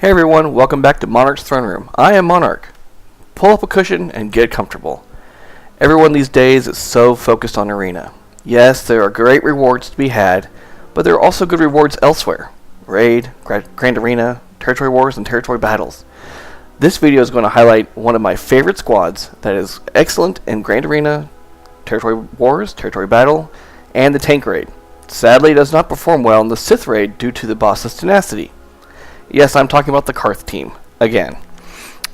Hey everyone, welcome back to Monarch's Throne Room. I am Monarch. Pull up a cushion and get comfortable. Everyone these days is so focused on Arena. Yes, there are great rewards to be had, but there are also good rewards elsewhere. Raid, Grand Arena, Territory Wars, and Territory Battles. This video is going to highlight one of my favorite squads that is excellent in Grand Arena, Territory Wars, Territory Battle, and the Tank Raid. Sadly, it does not perform well in the Sith Raid due to the boss's tenacity. Yes, I'm talking about the Karth team, again.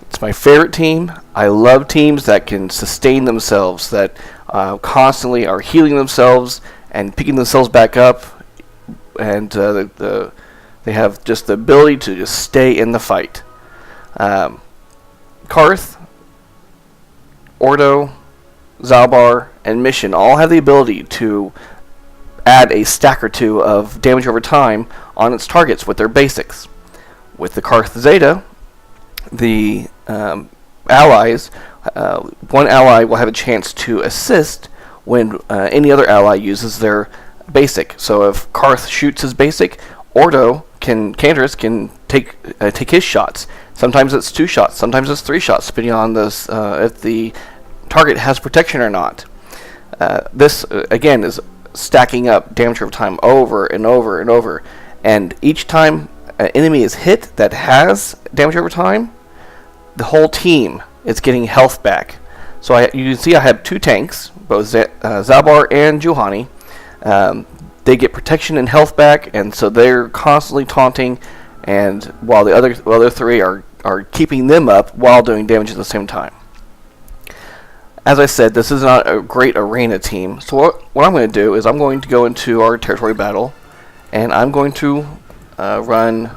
It's my favorite team. I love teams that can sustain themselves, that constantly are healing themselves and picking themselves back up, and they have just the ability to just stay in the fight. Karth, Ordo, Zaalbar, and Mission all have the ability to add a stack or two of damage over time on its targets with their basics. With the Karth Zeta, the allies, one ally will have a chance to assist when any other ally uses their basic. So if Karth shoots his basic, Ordo Canderous can take his shots. Sometimes it's 2 shots, sometimes it's 3 shots, depending on this if the target has protection or not. This again is stacking up damage over time over and over and over, and each time an enemy is hit that has damage over time, the whole team is getting health back. So you can see I have 2 tanks, both Zaalbar and Juhani. They get protection and health back, and so they're constantly taunting, and while the other 3 are keeping them up while doing damage at the same time. As I said, this is not a great arena team, so what I'm going to do is I'm going to go into our territory battle, and I'm going to run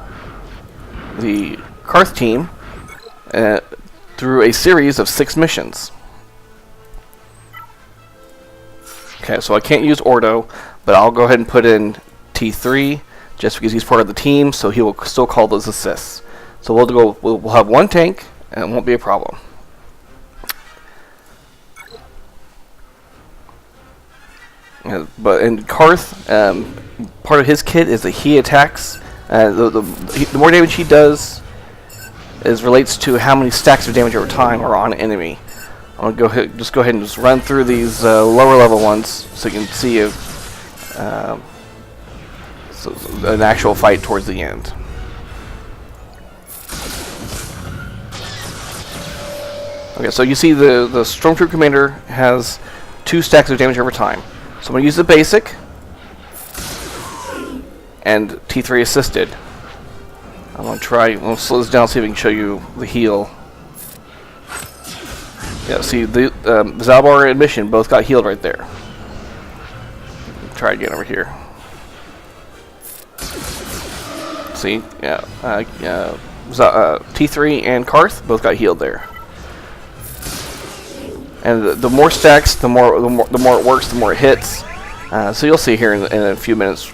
the Karth team through a series of 6 missions. Okay, so I can't use Ordo, but I'll go ahead and put in T3 just because he's part of the team, so he will still call those assists. So we'll have 1 tank, and it won't be a problem. But in Karth, part of his kit is that he attacks. The more damage he does relates to how many stacks of damage over time are on an enemy. I'm gonna go ahead and just run through these lower level ones so you can see an actual fight towards the end. Okay, so you see the Stormtroop Commander has 2 stacks of damage over time. So I'm going to use the basic and T3 assisted. I'm going to slow this down, see if we can show you the heal. Yeah, see, the Zaalbar and Mission both got healed right there. Try again over here. See, yeah, T3 and Karth both got healed there. And the more stacks, the more it works, the more it hits. So you'll see here in a few minutes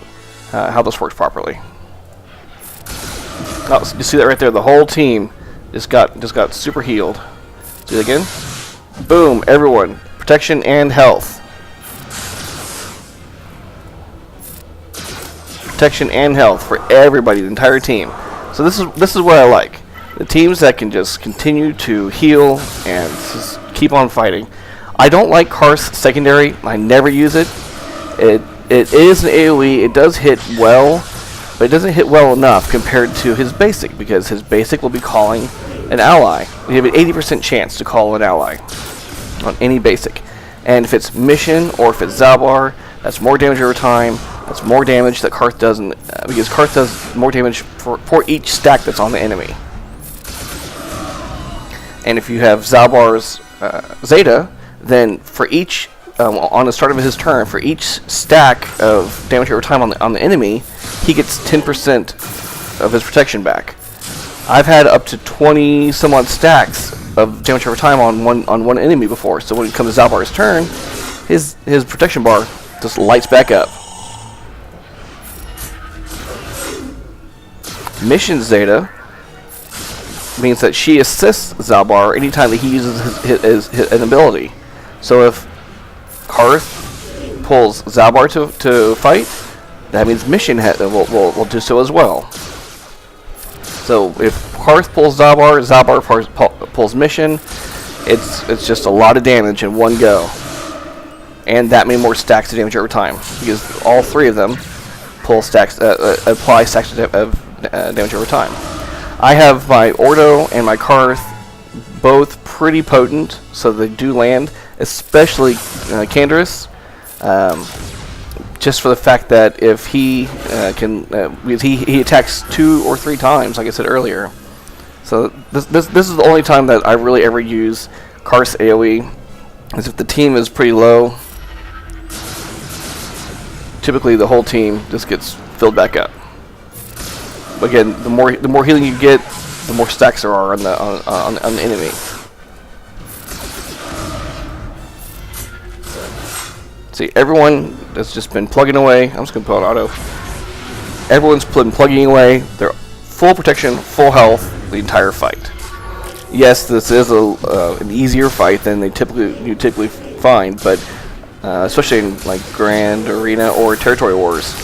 how this works properly. Oh, you see that right there? The whole team just got super healed. See that again? Boom! Everyone, protection and health. Protection and health for everybody, the entire team. So this is what I like. The teams that can just continue to heal and just keep on fighting. I don't like Karth's secondary. I never use it. It is an AoE. It does hit well, but it doesn't hit well enough compared to his basic, because his basic will be calling an ally. You have an 80% chance to call an ally on any basic. And if it's Mission or if it's Zaalbar, that's more damage over time. That's more damage that Karth doesn't, because Karth does more damage for each stack that's on the enemy. And if you have Zaalbar's Zeta, then for each, on the start of his turn, for each stack of damage over time on the enemy, he gets 10% of his protection back. I've had up to 20 some odd stacks of damage over time on one enemy before, so when it comes to Zaalbar's turn, his protection bar just lights back up. Mission Zeta means that she assists Zaalbar anytime that he uses an ability. So if Karth pulls Zaalbar to fight, that means Mission will do so as well. So if Karth pulls Zabar, Zabar pulls Mission, it's just a lot of damage in one go. And that many more stacks of damage over time, because all three of them pull stacks, apply stacks of damage over time. I have my Ordo and my Karth both pretty potent, so they do land, especially Canderous. Just for the fact that if he because he attacks 2 or 3 times, like I said earlier. So this is the only time that I really ever use Karth's AoE, is if the team is pretty low. Typically, the whole team just gets filled back up. Again, the more healing you get, the more stacks there are on the enemy. See, everyone that's just been plugging away. I'm just gonna put on auto. Everyone's been plugging away. They're full protection, full health the entire fight. Yes, this is an easier fight than you typically find, but especially in like Grand Arena or Territory Wars.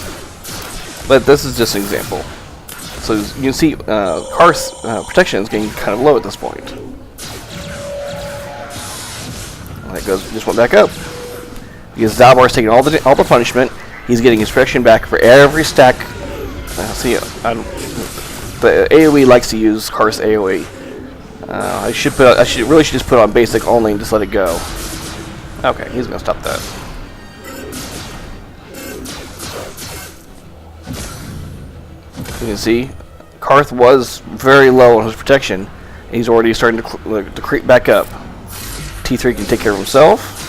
But this is just an example. So you can see Karth's protection is getting kind of low at this point. And that just went back up. Because Zabar is taking all the punishment. He's getting his protection back for every stack. See, the AoE likes to use Karth's AoE. I really should just put it on basic only and just let it go. Okay, he's gonna stop that. You can see, Karth was very low on his protection. He's already starting to creep back up. T3 can take care of himself.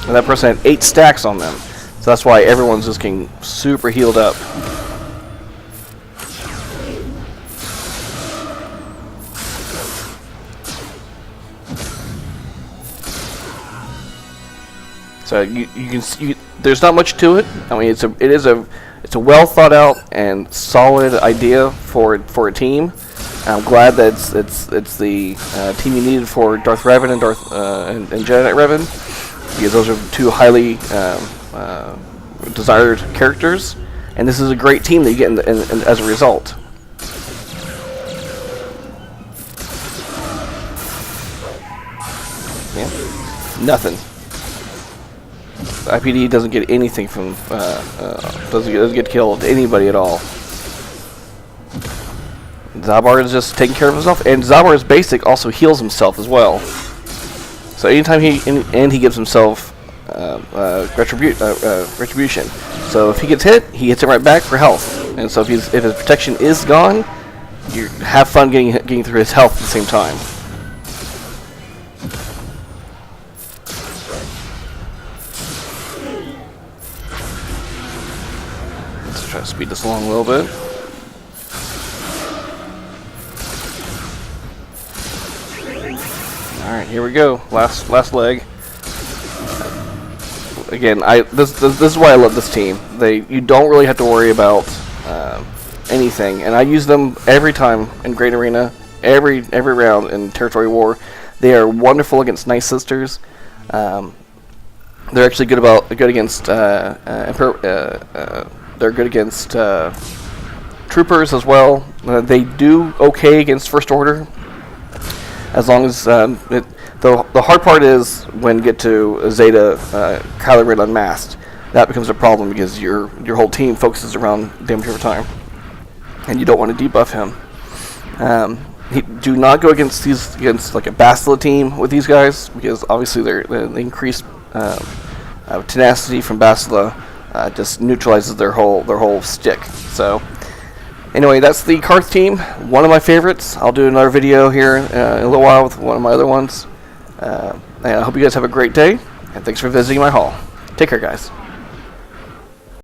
And that person had 8 stacks on them. So that's why everyone's just getting super healed up. So you can see, there's not much to it. I mean, it's a well thought out and solid idea for a team. I'm glad that it's the team you needed for Darth Revan and Jedi Knight Revan, because those are 2 highly desired characters, and this is a great team that you get as a result. Yeah, nothing. IPD doesn't get anything from doesn't get killed anybody at all. Zabar is just taking care of himself, and Zabar's basic also heals himself as well. So anytime he gives himself retribution. So if he gets hit, he hits it right back for health. And so if his protection is gone, you have fun getting through his health at the same time. Let's try to speed this along a little bit. Alright, here we go. Last leg. Again, this is why I love this team. You don't really have to worry about anything, and I use them every time in Great Arena, every round in Territory War. They are wonderful against Night Sisters. They're actually good against they're good against troopers as well. They do okay against First Order, as long as the hard part is when you get to Zeta, Kylo Ren unmasked. That becomes a problem because your whole team focuses around damage over time, and you don't want to debuff him. Do not go against like a Bastila team with these guys, because obviously they increase tenacity from Bastila just neutralizes their whole stick. So anyway, that's the Karth team. One of my favorites. I'll do another video here in a little while with one of my other ones. And I hope you guys have a great day, and thanks for visiting my hall. Take care, guys.